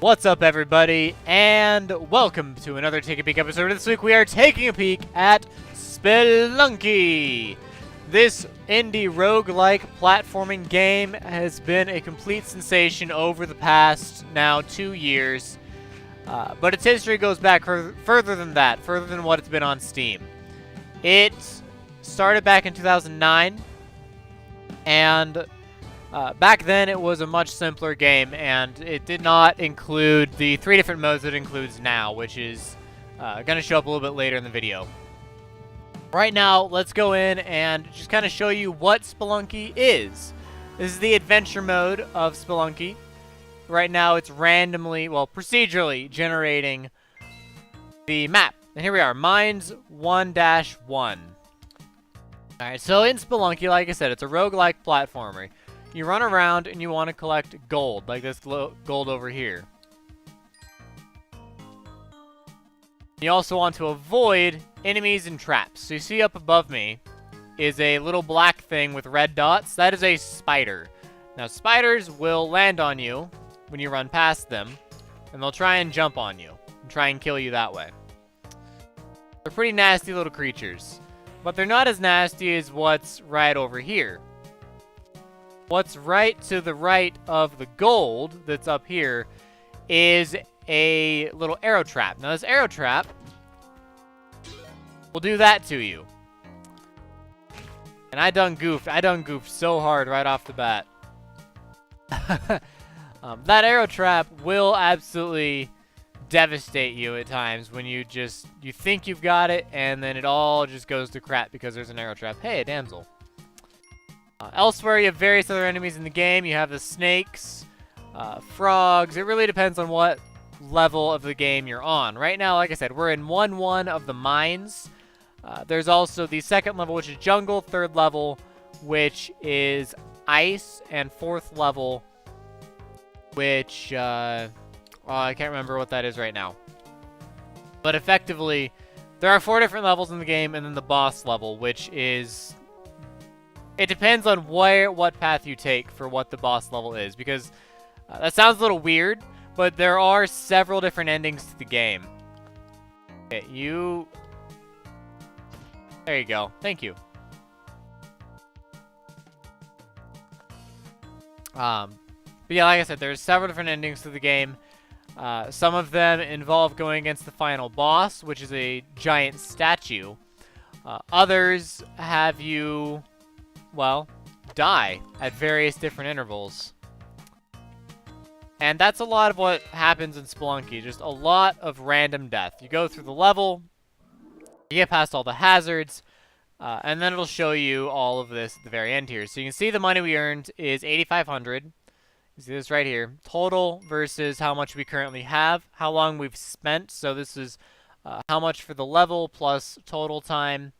What's up, everybody, and welcome to another Take a Peek episode. This week we are taking a peek at Spelunky. This indie roguelike platforming game has been a complete sensation over the past, now, 2 years. But its history goes back further than that, further than what it's been on Steam. It started back in 2009, and back then it was a much simpler game, and it did not include the 3 different modes that it includes now, which is going to show up a little bit later in the video. Right now, let's go in and just kind of show you what Spelunky is. This is the adventure mode of Spelunky. Right now, it's randomly, well, procedurally generating the map. And here we are, Mines 1-1. Alright, so in Spelunky, like I said, it's a roguelike platformer. You run around and you want to collect gold, like this gold over here. You also want to avoid enemies and traps. So you see up above me is a little black thing with red dots. That is a spider. Now spiders will land on you when you run past them, and they'll try and jump on you and try and kill you that way. They're pretty nasty little creatures, but they're not as nasty as what's right over here. What's right to the right of the gold that's up here is a little arrow trap. Now this arrow trap will do that to you. And I done goofed so hard right off the bat. That arrow trap will absolutely devastate you at times when you think you've got it, and then it all just goes to crap because there's an arrow trap. Hey, a damsel. Elsewhere, you have various other enemies in the game. You have the snakes, frogs. It really depends on what level of the game you're on. Right now, like I said, we're in 1-1 of the mines. There's also the second level, which is jungle, third level, which is ice, and fourth level, which, I can't remember what that is right now. But effectively, there are 4 different levels in the game, and then the boss level, which is... It depends on what path you take for what the boss level is, because that sounds a little weird, but there are several different endings to the game. Okay, there you go. Thank you. But yeah, like I said, there's several different endings to the game. Some of them involve going against the final boss, which is a giant statue. Others have you... well, die at various different intervals. And that's a lot of what happens in Spelunky, just a lot of random death. You go through the level, you get past all the hazards, and then it'll show you all of this at the very end here. So you can see the money we earned is 8,500. You see this right here. Total versus how much we currently have, how long we've spent. So this is how much for the level plus total time.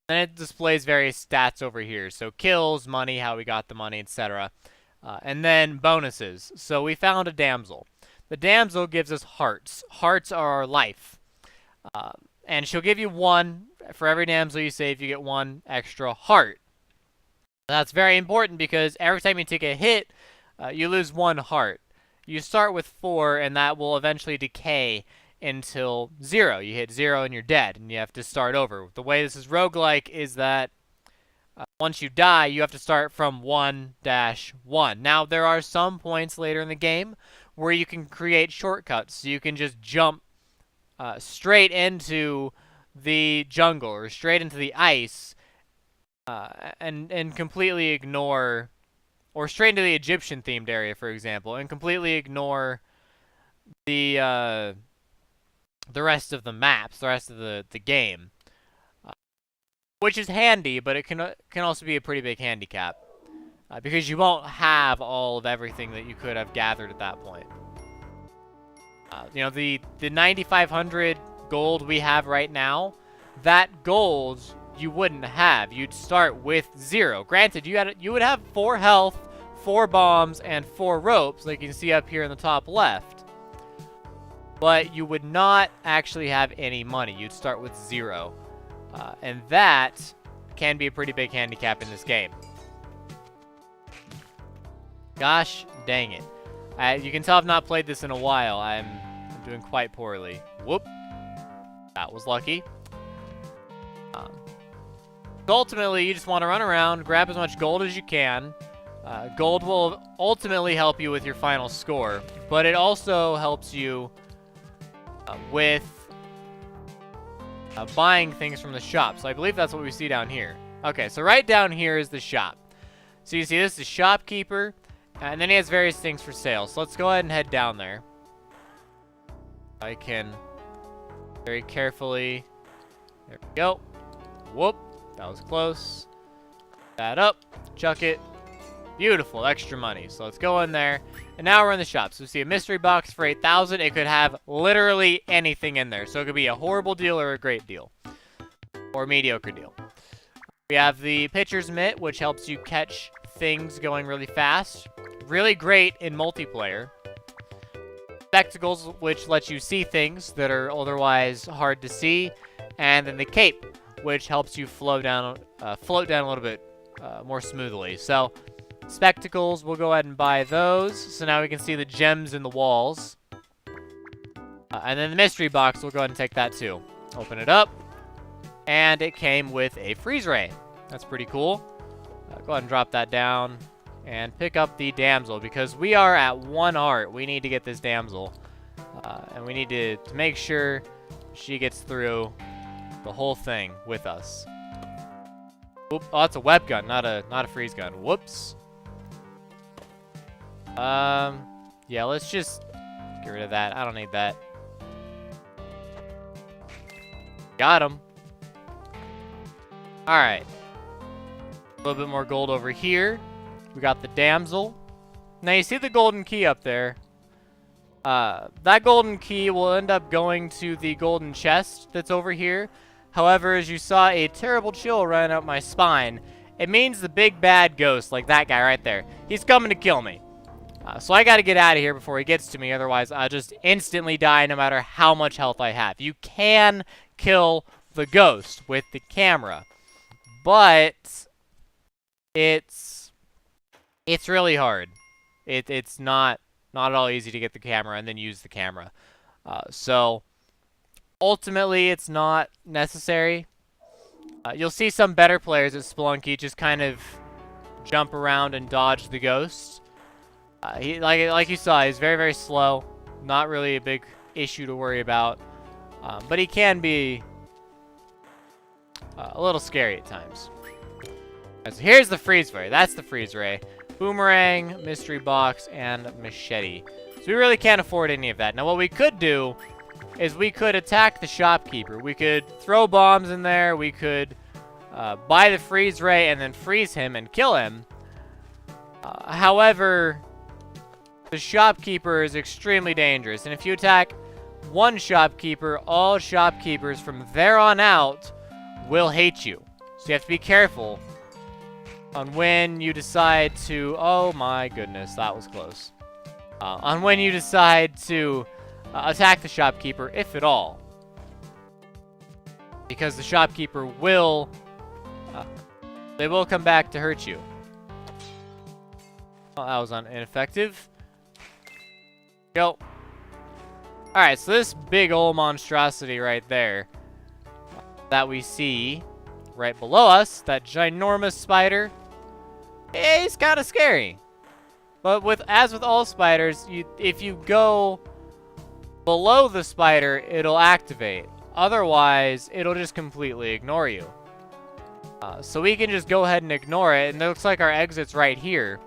Then it displays various stats over here. So kills, money, how we got the money, etc. And then bonuses. So we found a damsel. The damsel gives us hearts. Hearts are our life. And she'll give you 1. For every damsel you save, you get 1 extra heart. That's very important because every time you take a hit, you lose 1 heart. You start with 4, and that will eventually decay until 0. You hit 0 and you're dead, and you have to start over. The way this is roguelike is that once you die, you have to start from 1-1. Now, there are some points later in the game where you can create shortcuts, so you can just jump straight into the jungle or straight into the ice and completely ignore, or straight into the Egyptian-themed area, for example, and completely ignore the rest of the maps, the rest of the game, which is handy, but it can also be a pretty big handicap because you won't have all of everything that you could have gathered at that point. You know, the 9,500 gold we have right now, that gold you wouldn't have. You'd start with 0. Granted, you would have 4 health, 4 bombs, and 4 ropes, like you can see up here in the top left. But you would not actually have any money. You'd start with 0. And that can be a pretty big handicap in this game. Gosh dang it. You can tell I've not played this in a while. I'm doing quite poorly. Whoop. That was lucky. So ultimately, you just want to run around, grab as much gold as you can. Gold will ultimately help you with your final score, but it also helps you with buying things from the shop. So I believe that's what we see down here. Okay, so right down here is the shop. So you see this is the shopkeeper, and then he has various things for sale. So let's go ahead and head down there. I can very carefully, there we go. Whoop, that was close. That up, chuck it. Beautiful, extra money. So let's go in there. And now we're in the shop. So we see a mystery box for 8,000. It could have literally anything in there. So it could be a horrible deal or a great deal. Or a mediocre deal. We have the pitcher's mitt, which helps you catch things going really fast. Really great in multiplayer. Spectacles, which lets you see things that are otherwise hard to see. And then the cape, which helps you float down a little bit more smoothly. So spectacles, we'll go ahead and buy those. So now we can see the gems in the walls. And then the mystery box, we'll go ahead and take that too. Open it up. And it came with a freeze ray. That's pretty cool. Go ahead and drop that down. And pick up the damsel, because we are at 1 heart. We need to get this damsel. And we need to make sure she gets through the whole thing with us. Oop, oh, that's a web gun, not a freeze gun. Whoops. Yeah, let's just get rid of that. I don't need that. Got him. Alright. A little bit more gold over here. We got the damsel. Now, you see the golden key up there. That golden key will end up going to the golden chest that's over here. However, as you saw a terrible chill run up my spine, it means the big bad ghost, like that guy right there, he's coming to kill me. So I gotta get out of here before he gets to me, otherwise I'll just instantly die no matter how much health I have. You can kill the ghost with the camera, but it's really hard. It's not at all easy to get the camera and then use the camera. So ultimately it's not necessary. You'll see some better players at Spelunky just kind of jump around and dodge the ghost. He like you saw, he's very, very slow. Not really a big issue to worry about. But he can be a little scary at times. Right, so here's the freeze ray. That's the freeze ray. Boomerang, mystery box, and machete. So we really can't afford any of that. Now what we could do is we could attack the shopkeeper. We could throw bombs in there. We could buy the freeze ray and then freeze him and kill him. However, the shopkeeper is extremely dangerous. And if you attack one shopkeeper, all shopkeepers from there on out will hate you. So you have to be careful on when you decide to... Oh my goodness, that was close. On when you decide to attack the shopkeeper, if at all. Because the shopkeeper will... they will come back to hurt you. Well, that was ineffective. Go. Alright, so this big old monstrosity right there that we see right below us, that ginormous spider, he's kind of scary. But as with all spiders, if you go below the spider, it'll activate. Otherwise, it'll just completely ignore you. So we can just go ahead and ignore it, and it looks like our exit's right here.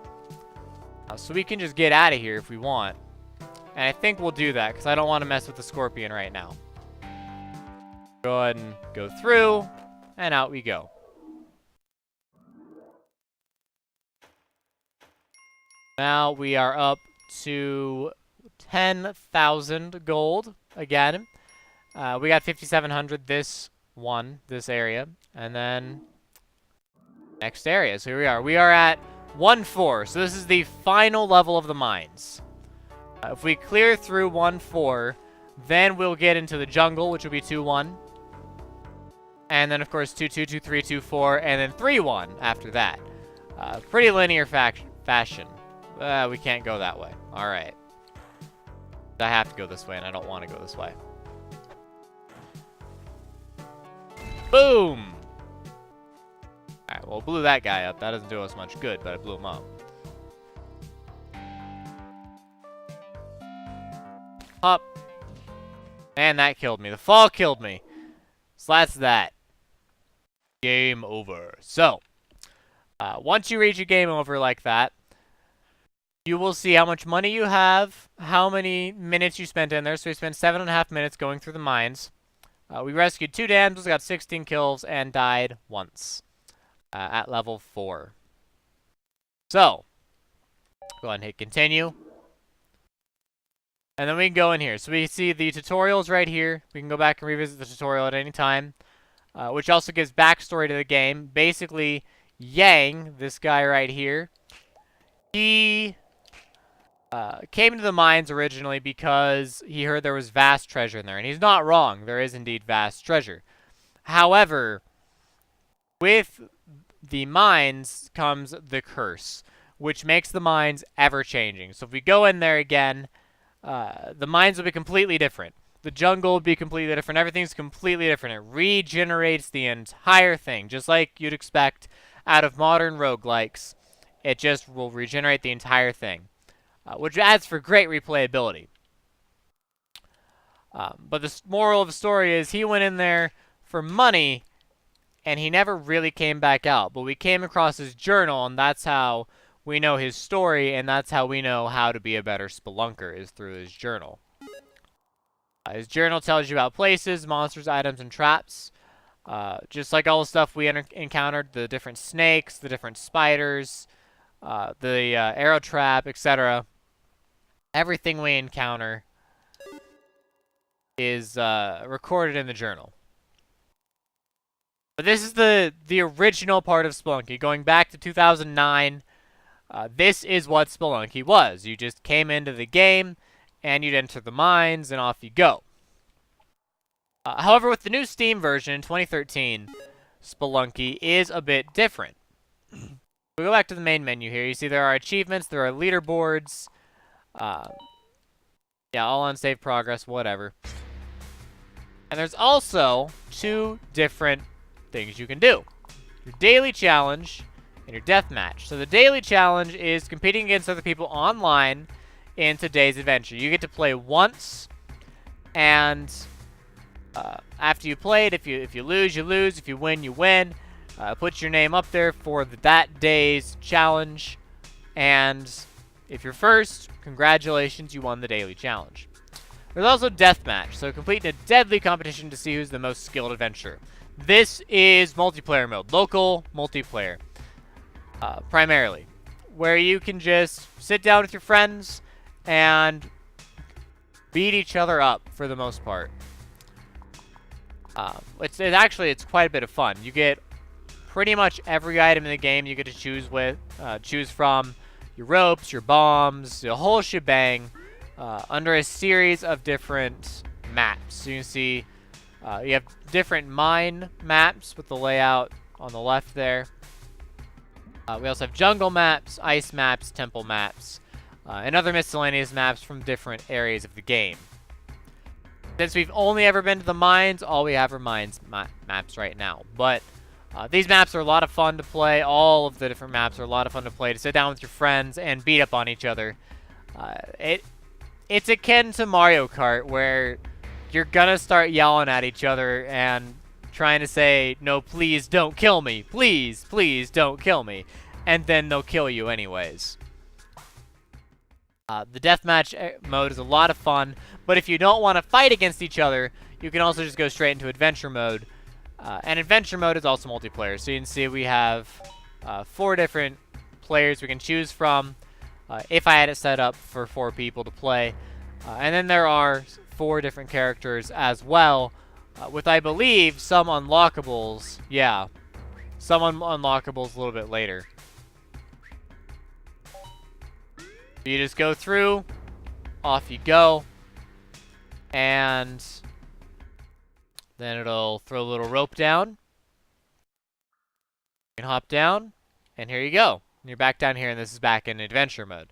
So we can just get out of here if we want. And I think we'll do that, because I don't want to mess with the scorpion right now. Go ahead and go through, and out we go. Now we are up to 10,000 gold again. We got 5,700 this area. And then next area. So here we are. We are at 1-4. So this is the final level of the mines. If we clear through 1-4, then we'll get into the jungle, which will be 2-1. And then, of course, 2-2, 2-3, 2-4, and then 3-1 after that. Pretty linear fashion. We can't go that way. All right. I have to go this way, and I don't want to go this way. Boom! Alright, well, blew that guy up. That doesn't do us much good, but I blew him up. Up. And that killed me. The fall killed me. So that's that. Game over. So, once you reach a game over like that, you will see how much money you have, how many minutes you spent in there. So we spent 7.5 minutes going through the mines. We rescued 2 damsels, got 16 kills, and died once at level 4. So, go ahead and hit continue. And then we can go in here. So we see the tutorials right here. We can go back and revisit the tutorial at any time, which also gives backstory to the game. Basically, Yang, this guy right here, he came to the mines originally because he heard there was vast treasure in there. And he's not wrong. There is indeed vast treasure. However, with the mines comes the curse, which makes the mines ever-changing. So if we go in there again, the mines will be completely different. The jungle will be completely different. Everything's completely different. It regenerates the entire thing, just like you'd expect out of modern roguelikes. It just will regenerate the entire thing, which adds for great replayability. But the moral of the story is he went in there for money, and he never really came back out. But we came across his journal, and that's how we know his story, and that's how we know how to be a better spelunker, is through his journal. His journal tells you about places, monsters, items, and traps. Just like all the stuff we encountered, the different snakes, the different spiders, the arrow trap, etc. Everything we encounter is recorded in the journal. But this is the original part of Spelunky. Going back to 2009, this is what Spelunky was. You just came into the game, and you'd enter the mines, and off you go. However, with the new Steam version in 2013, Spelunky is a bit different. We go back to the main menu here. You see there are achievements, there are leaderboards. Yeah, all on save progress, whatever. And there's also 2 different things you can do. Your daily challenge and your deathmatch. So the daily challenge is competing against other people online in today's adventure. You get to play once, and after you played, if you lose, you lose. If you win, you win. Put your name up there for that day's challenge, and if you're first, congratulations, you won the daily challenge. There's also deathmatch, so completing a deadly competition to see who's the most skilled adventurer. This is multiplayer mode, local multiplayer, primarily, where you can just sit down with your friends and beat each other up for the most part. It's quite a bit of fun. You get pretty much every item in the game you get to choose from. Your ropes, your bombs, the whole shebang, under a series of different maps. So you can see you have different mine maps with the layout on the left there. We also have jungle maps, ice maps, temple maps, and other miscellaneous maps from different areas of the game. Since we've only ever been to the mines, all we have are mines maps right now. But these maps are a lot of fun to play. All of the different maps are a lot of fun to play, to sit down with your friends and beat up on each other. It's akin to Mario Kart, where you're gonna start yelling at each other and trying to say, no, please don't kill me. Please, please don't kill me. And then they'll kill you anyways. The deathmatch mode is a lot of fun, but if you don't want to fight against each other, you can also just go straight into adventure mode. And adventure mode is also multiplayer. So you can see we have 4 different players we can choose from, if I had it set up for 4 people to play. And then there are 4 different characters as well, with, I believe, some unlockables. Yeah, some unlockables a little bit later. You just go through, off you go, and then it'll throw a little rope down. You can hop down, and here you go. You're back down here, and this is back in adventure mode.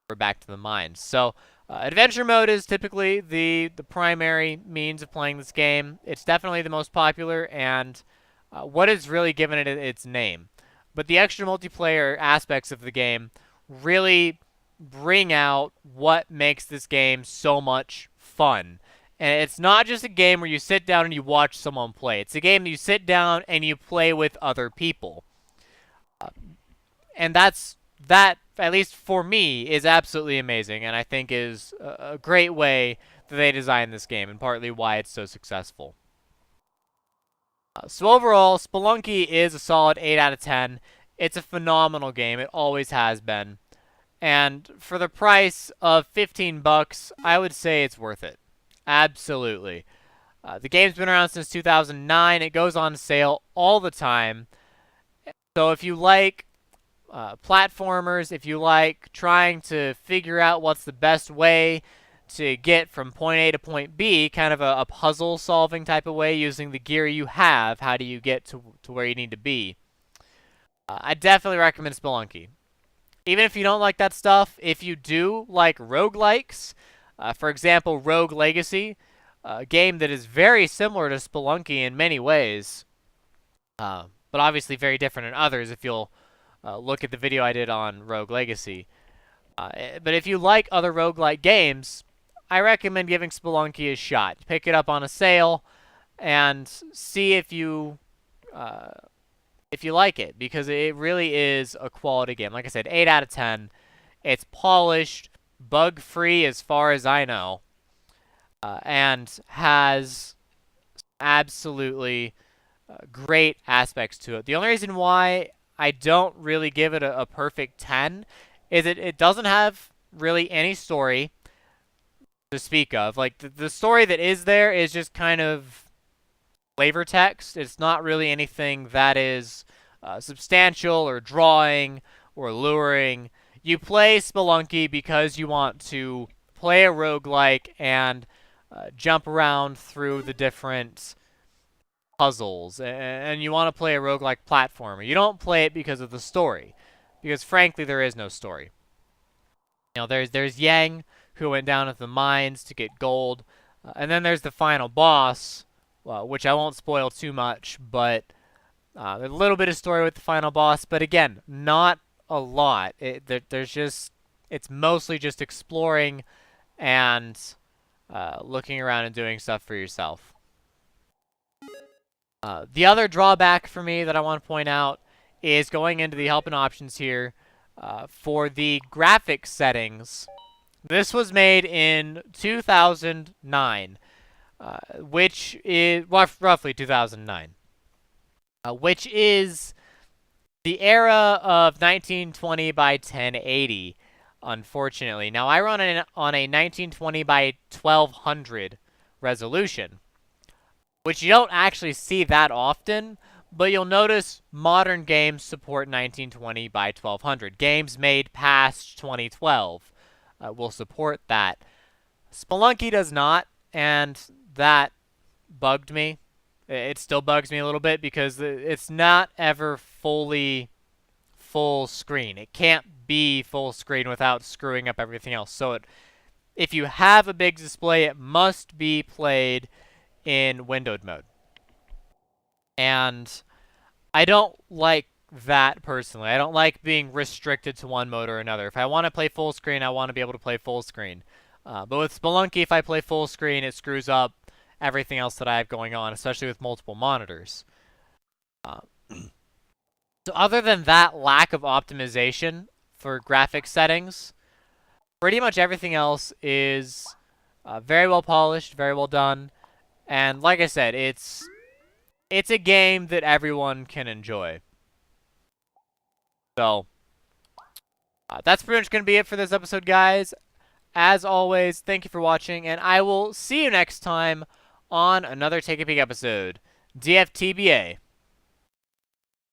We're back to the mines. So, Adventure mode is typically the primary means of playing this game. It's definitely the most popular and what has really given it its name. But the extra multiplayer aspects of the game really bring out what makes this game so much fun. And it's not just a game where you sit down and you watch someone play. It's a game that you sit down and you play with other people. And that, at least for me, is absolutely amazing, and I think is a great way that they designed this game, and partly why it's so successful. So overall, Spelunky is a solid 8 out of 10. It's a phenomenal game. It always has been. And for the price of 15 bucks, I would say it's worth it. Absolutely. The game's been around since 2009. It goes on sale all the time. So if you like platformers, if you like trying to figure out what's the best way to get from point A to point B, kind of a puzzle solving type of way using the gear you have, how do you get to where you need to be? I definitely recommend Spelunky. Even if you don't like that stuff, if you do like roguelikes, for example, Rogue Legacy, a game that is very similar to Spelunky in many ways, but obviously very different in others if you'll look at the video I did on Rogue Legacy. But if you like other roguelike games, I recommend giving Spelunky a shot. Pick it up on a sale and see if you like it, because it really is a quality game. Like I said, 8 out of 10. It's polished, bug-free as far as I know, and has absolutely great aspects to it. The only reason why I don't really give it a perfect 10 is it doesn't have really any story to speak of. Like, the story that is there is just kind of flavor text. It's not really anything that is substantial or drawing or luring. You play Spelunky because you want to play a roguelike and jump around through the different puzzles, and you want to play a roguelike platformer. You don't play it because of the story, because frankly there is no story. You know, there's Yang, who went down at the mines to get gold, and then there's the final boss, which I won't spoil too much, but there's a little bit of story with the final boss, but again, not a lot. It's mostly just exploring and looking around and doing stuff for yourself. The other drawback for me that I want to point out is going into the help and options here for the graphics settings. This was made in 2009, which is roughly 2009, which is the era of 1920 by 1080, unfortunately. Now, I run on a 1920 by 1200 resolution, which you don't actually see that often, but you'll notice modern games support 1920 by 1200. Games made past 2012 will support that. Spelunky does not, and that bugged me. It still bugs me a little bit because it's not ever fully full screen. It can't be full screen without screwing up everything else. So if you have a big display, it must be played in windowed mode. And I don't like that personally. I don't like being restricted to one mode or another. If I want to play full screen, I want to be able to play full screen. But with Spelunky, if I play full screen, it screws up everything else that I have going on, especially with multiple monitors. So other than that lack of optimization for graphics settings, pretty much everything else is very well polished, very well done. And like I said, it's a game that everyone can enjoy. So, that's pretty much going to be it for this episode, guys. As always, thank you for watching, and I will see you next time on another Take a Peek episode. DFTBA.